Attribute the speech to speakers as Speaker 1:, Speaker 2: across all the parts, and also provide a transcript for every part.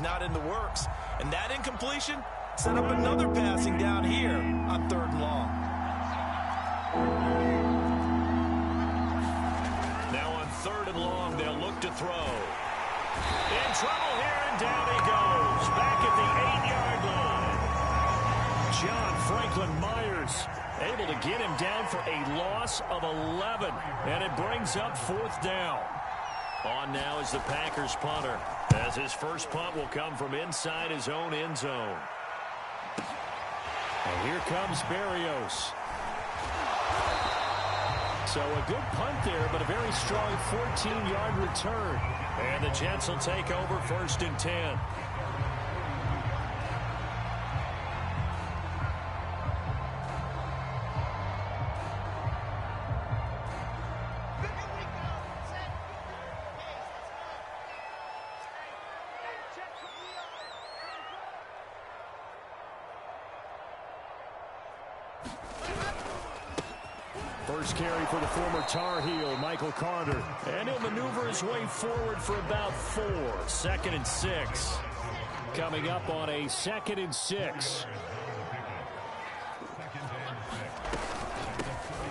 Speaker 1: not in the works. And that incompletion set up another passing down here on 3rd and long.
Speaker 2: Now on 3rd and long, they'll look to throw. In trouble here, and down he goes. Back at the 8-yard line. John Franklin Myers able to get him down for a loss of 11. And it brings up 4th down. On now is the Packers punter, as his first punt will come from inside his own end zone. And here comes Berrios. So a good punt there, but a very strong 14-yard return. And the Jets will take over 1st and 10. First carry for the former Tar Heel, Michael Carter. And he'll maneuver his way forward for about 4. 2nd and 6. Coming up on a 2nd and 6.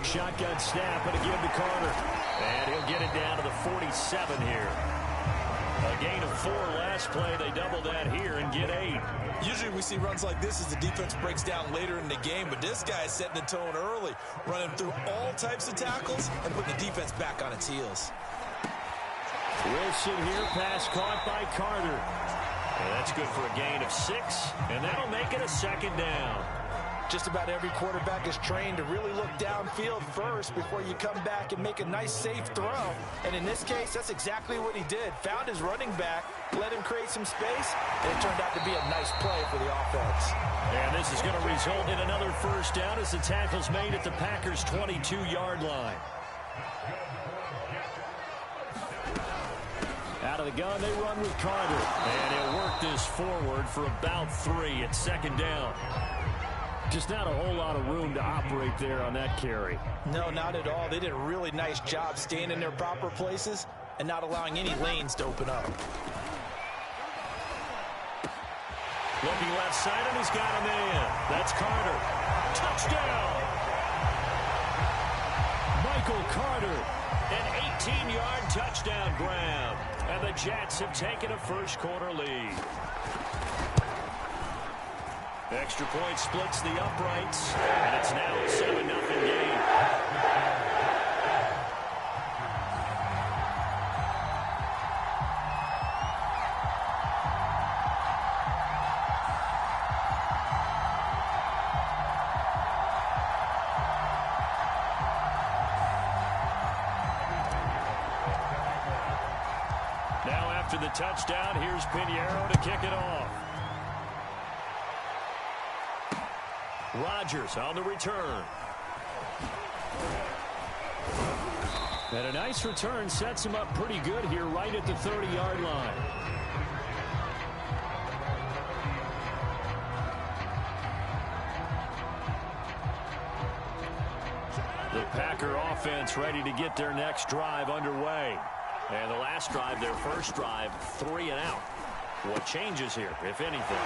Speaker 2: Shotgun snap and again to Carter. And he'll get it down to the 47 here. A gain of 4 last play. They double that here and get 8.
Speaker 1: Usually we see runs like this as the defense breaks down later in the game, but this guy is setting the tone early, running through all types of tackles and putting the defense back on its heels.
Speaker 2: Wilson here, pass caught by Carter. And that's good for a gain of 6, and that'll make it a 2nd down.
Speaker 1: Just about every quarterback is trained to really look downfield first before you come back and make a nice, safe throw. And in this case, that's exactly what he did. Found his running back, let him create some space, and it turned out to be a nice play for the offense.
Speaker 2: And this is going to result in another 1st down as the tackle's made at the Packers' 22-yard line. Out of the gun, they run with Carter. And he'll work this forward for about 3 at 2nd down. Just not a whole lot of room to operate there on that carry.
Speaker 1: No, not at all. They did a really nice job staying in their proper places and not allowing any lanes to open up.
Speaker 2: Looking left side, and he's got him in. That's Carter. Touchdown! Michael Carter, an 18-yard touchdown grab. And the Jets have taken a first-quarter lead. Extra point splits the uprights, and it's now a 7-0 game. Now after the touchdown, here's Pinheiro to kick it off. Rodgers on the return. And a nice return sets him up pretty good here right at the 30-yard line. The Packer offense ready to get their next drive underway. And the last drive, their first drive, 3 and out. What changes here, if anything?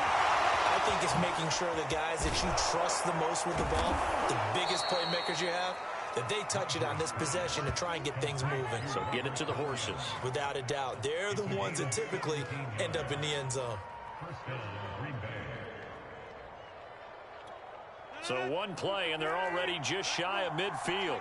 Speaker 1: I think it's making sure the guys that you trust the most with the ball, the biggest playmakers you have, that they touch it on this possession to try and get things moving.
Speaker 2: So get it to the horses.
Speaker 1: Without a doubt. They're the ones that typically end up in the end zone.
Speaker 2: So one play, and they're already just shy of midfield.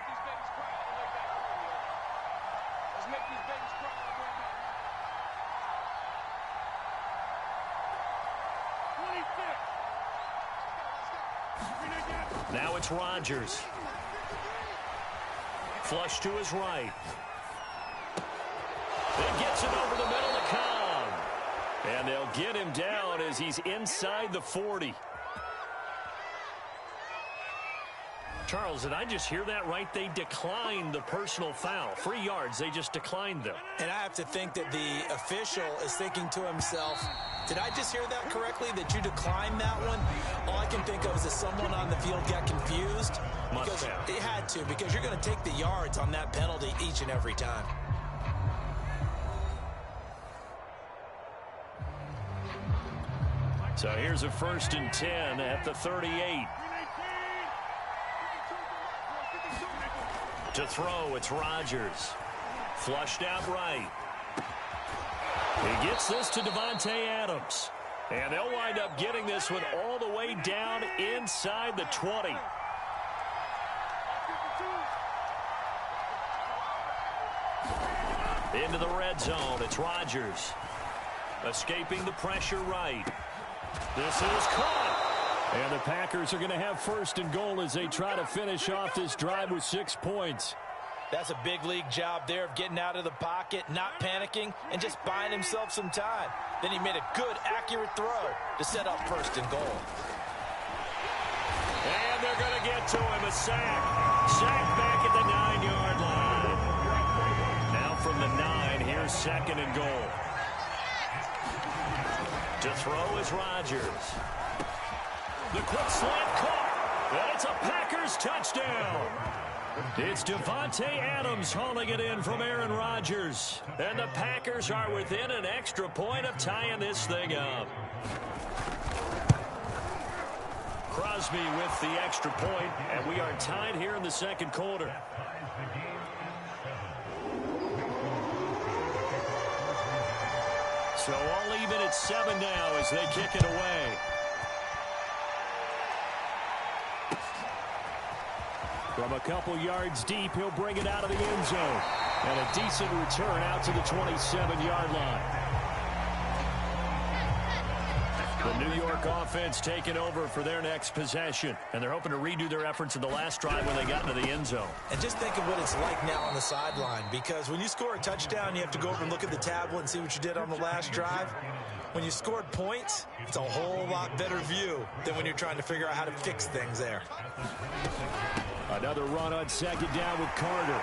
Speaker 2: Now it's Rodgers. Flush to his right. Then gets it over the middle to Cobb. And they'll get him down as he's inside the 40. Charles, did I just hear that right? They declined the personal foul. 3 yards, they just declined them.
Speaker 1: And I have to think that the official is thinking to himself, did I just hear that correctly, that you declined that one? All I can think of is that someone on the field got confused.
Speaker 2: Must have.
Speaker 1: It had to, because you're going to take the yards on that penalty each and every time.
Speaker 2: So here's a 1st and 10 at the 38. To throw, it's Rodgers. Flushed out right. He gets this to Davante Adams. And they'll wind up getting this one all the way down inside the 20. Into the red zone, it's Rodgers. Escaping the pressure right. This is caught. And the Packers are going to have 1st and goal as they try to finish off this drive with 6 points.
Speaker 1: That's a big league job there of getting out of the pocket, not panicking, and just buying himself some time. Then he made a good, accurate throw to set up 1st and goal.
Speaker 2: And they're going to get to him, a sack. Sack back at the 9-yard line. Now from the 9, here's 2nd and goal. To throw is Rodgers. The quick slant caught. And it's a Packers touchdown. It's Davante Adams hauling it in from Aaron Rodgers. And the Packers are within an extra point of tying this thing up. Crosby with the extra point, and we are tied here in the 2nd quarter. So all even at 7 now as they kick it away. From a couple yards deep, he'll bring it out of the end zone. And a decent return out to the 27-yard line. The New York offense taking over for their next possession. And they're hoping to redo their efforts in the last drive when they got into the end zone.
Speaker 1: And just think of what it's like now on the sideline. Because when you score a touchdown, you have to go over and look at the tablet and see what you did on the last drive. When you scored points, it's a whole lot better view than when you're trying to figure out how to fix things there.
Speaker 2: Another run on 2nd down with Carter.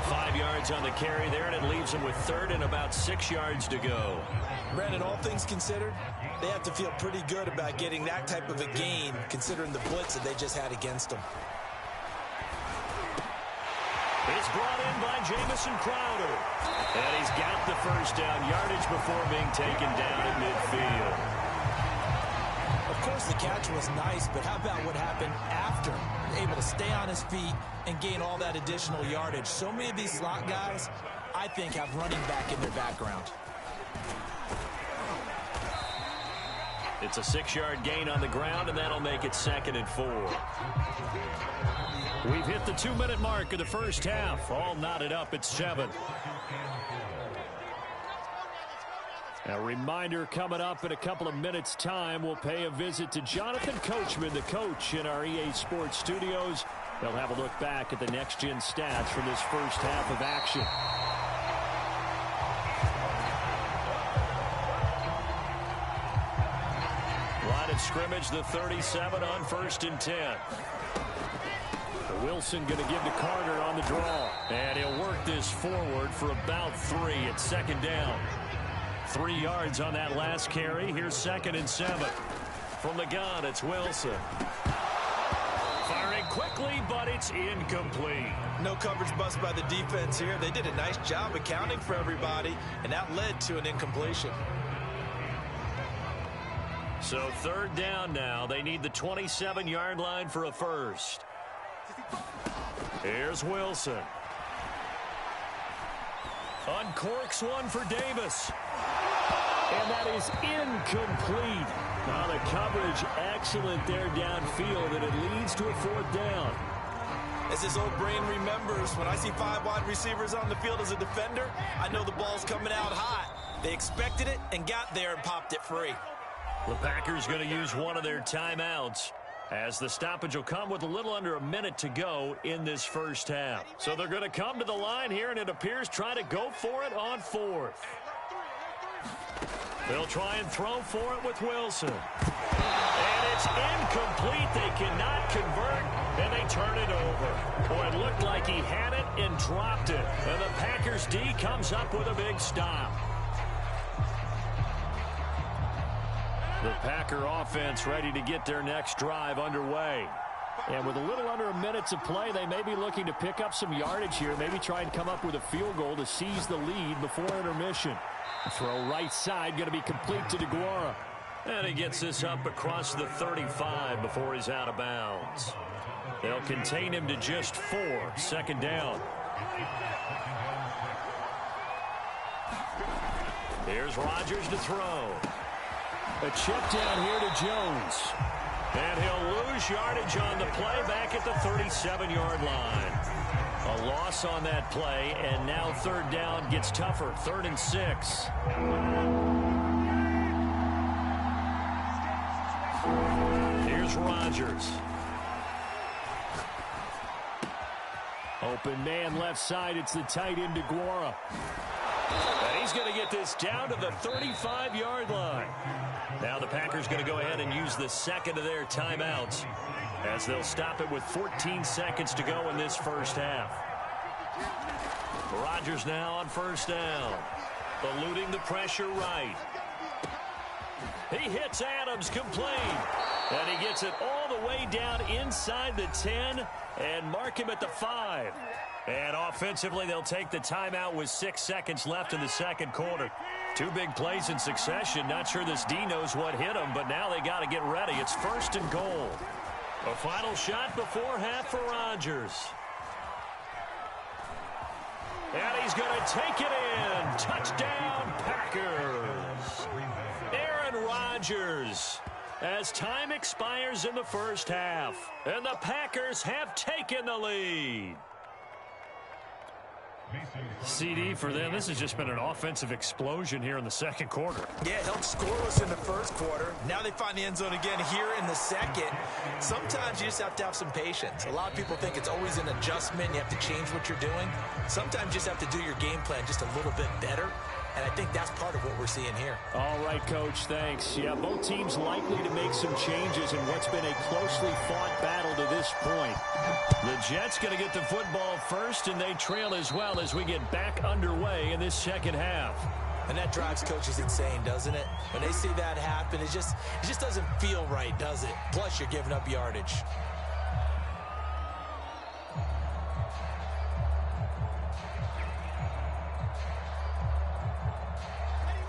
Speaker 2: 5 yards on the carry there, and it leaves him with 3rd and about 6 yards to go.
Speaker 1: Brandon, all things considered, they have to feel pretty good about getting that type of a gain, considering the blitz that they just had against them.
Speaker 2: It's brought in by Jamison Crowder. And he's got the 1st down yardage before being taken down at midfield.
Speaker 1: Of course, the catch was nice, but how about what happened after? Able to stay on his feet and gain all that additional yardage. So many of these slot guys, I think, have running back in their background.
Speaker 2: It's a 6-yard gain on the ground, and that'll make it 2nd and 4. We've hit the 2-minute mark of the first half. All knotted up at 7. A reminder coming up in a couple of minutes' time. We'll pay a visit to Jonathan Coachman, the coach in our EA Sports studios. They'll have a look back at the next-gen stats from this first half of action. Line of scrimmage, the 37 on 1st and 10. Wilson going to give to Carter on the draw. And he'll work this forward for about 3 at 2nd down. 3 yards on that last carry. Here's 2nd and 7. From the gun, it's Wilson. Firing quickly, but it's incomplete.
Speaker 1: No coverage bust by the defense here. They did a nice job accounting for everybody, and that led to an incompletion.
Speaker 2: So 3rd down now. They need the 27-yard line for a 1st. Here's Wilson. Uncorks one for Davis. And that is incomplete. Now the coverage excellent there downfield, and it leads to a 4th down.
Speaker 1: As his old brain remembers, when I see 5 wide receivers on the field as a defender, I know the ball's coming out hot. They expected it and got there and popped it free.
Speaker 2: The Packers going to use one of their timeouts, as the stoppage will come with a little under a minute to go in this first half. So they're going to come to the line here, and it appears try to go for it on 4th. They'll try and throw for it with Wilson. And it's incomplete. They cannot convert, and they turn it over. Boy, it looked like he had it and dropped it. And the Packers D comes up with a big stop. The Packer offense ready to get their next drive underway. And with a little under a minute to play, they may be looking to pick up some yardage here, maybe try and come up with a field goal to seize the lead before intermission. Throw right side, going to be complete to DeGuara. And he gets this up across the 35 before he's out of bounds. They'll contain him to just 4. Second down. Here's Rodgers to throw. A check down here to Jones. And he'll lose yardage on the play back at the 37-yard line. A loss on that play, and now third down gets tougher. 3rd and 6. Here's Rodgers. Open man left side. It's the tight end DeGuara. And he's going to get this down to the 35-yard line. Now the Packers going to go ahead and use the second of their timeouts as they'll stop it with 14 seconds to go in this first half. Rodgers now on first down. Eluding the pressure right. He hits Adams complete. And he gets it all the way down inside the 10 and mark him at the 5. And offensively, they'll take the timeout with 6 seconds left in the second quarter. 2 big plays in succession. Not sure this D knows what hit him, but now they got to get ready. It's 1st and goal. A final shot before half for Rodgers. And he's going to take it in. Touchdown, Packers. Aaron Rodgers. As time expires in the first half, and the Packers have taken the lead. CD for them, this has just been an offensive explosion here in the second quarter.
Speaker 1: Yeah, held scoreless in the first quarter. Now they find the end zone again here in the second. Sometimes you just have to have some patience. A lot of people think it's always an adjustment. You have to change what you're doing. Sometimes you just have to do your game plan just a little bit better. And I think that's part of what we're seeing here.
Speaker 2: All right, Coach, thanks. Yeah, both teams likely to make some changes in what's been a closely fought battle to this point. The Jets going to get the football first, and they trail as well as we get back underway in this second half.
Speaker 1: And that drives coaches insane, doesn't it? When they see that happen, it just doesn't feel right, does it? Plus, you're giving up yardage.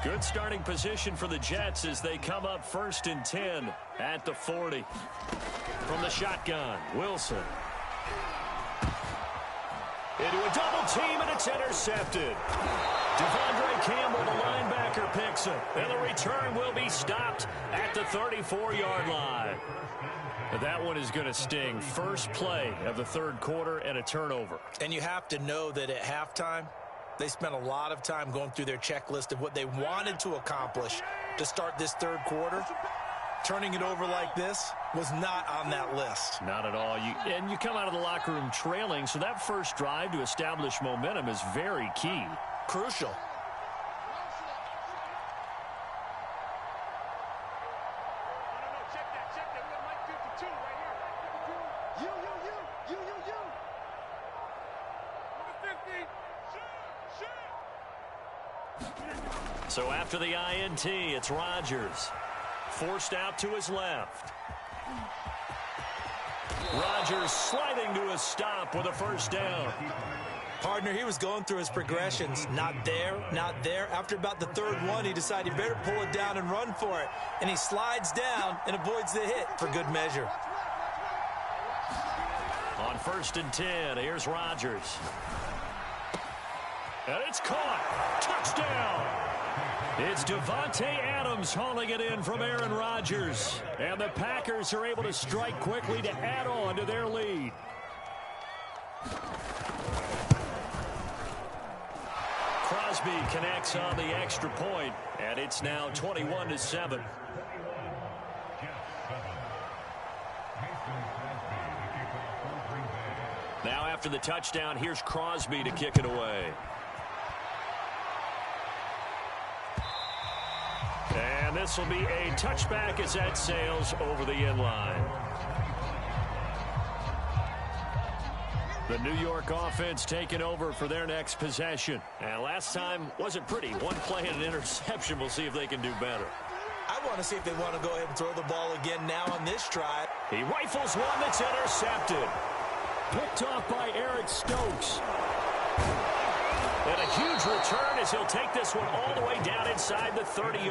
Speaker 2: Good starting position for the Jets as they come up 1st and 10 at the 40. From the shotgun, Wilson. Into a double team, and it's intercepted. Devondre Campbell, the linebacker, picks it. And the return will be stopped at the 34-yard line. That one is going to sting. First play of the third quarter and a turnover.
Speaker 1: And you have to know that at halftime, they spent a lot of time going through their checklist of what they wanted to accomplish to start this third quarter. Turning it over like this was not on that list.
Speaker 2: Not at all. And you come out of the locker room trailing, so that first drive to establish momentum is very key.
Speaker 1: Crucial.
Speaker 2: So after the INT, it's Rodgers. Forced out to his left. Rodgers sliding to a stop with a first down.
Speaker 1: Partner, he was going through his progressions. Not there, not there. After about the third one, he decided he better pull it down and run for it. And he slides down and avoids the hit for good measure.
Speaker 2: On 1st and 10, here's Rodgers. And it's caught. Touchdown. It's Davante Adams hauling it in from Aaron Rodgers. And the Packers are able to strike quickly to add on to their lead. Crosby connects on the extra point, and it's now 21-7. Now after the touchdown, here's Crosby to kick it away. And this will be a touchback as that sails over the end line. The New York offense taking over for their next possession. And last time wasn't pretty. One play and an interception. We'll see if they can do better.
Speaker 1: I want to see if they want to go ahead and throw the ball again now on this try.
Speaker 2: He rifles one that's intercepted. Picked off by Eric Stokes. And a huge return as he'll take this one all the way down inside the 30-yard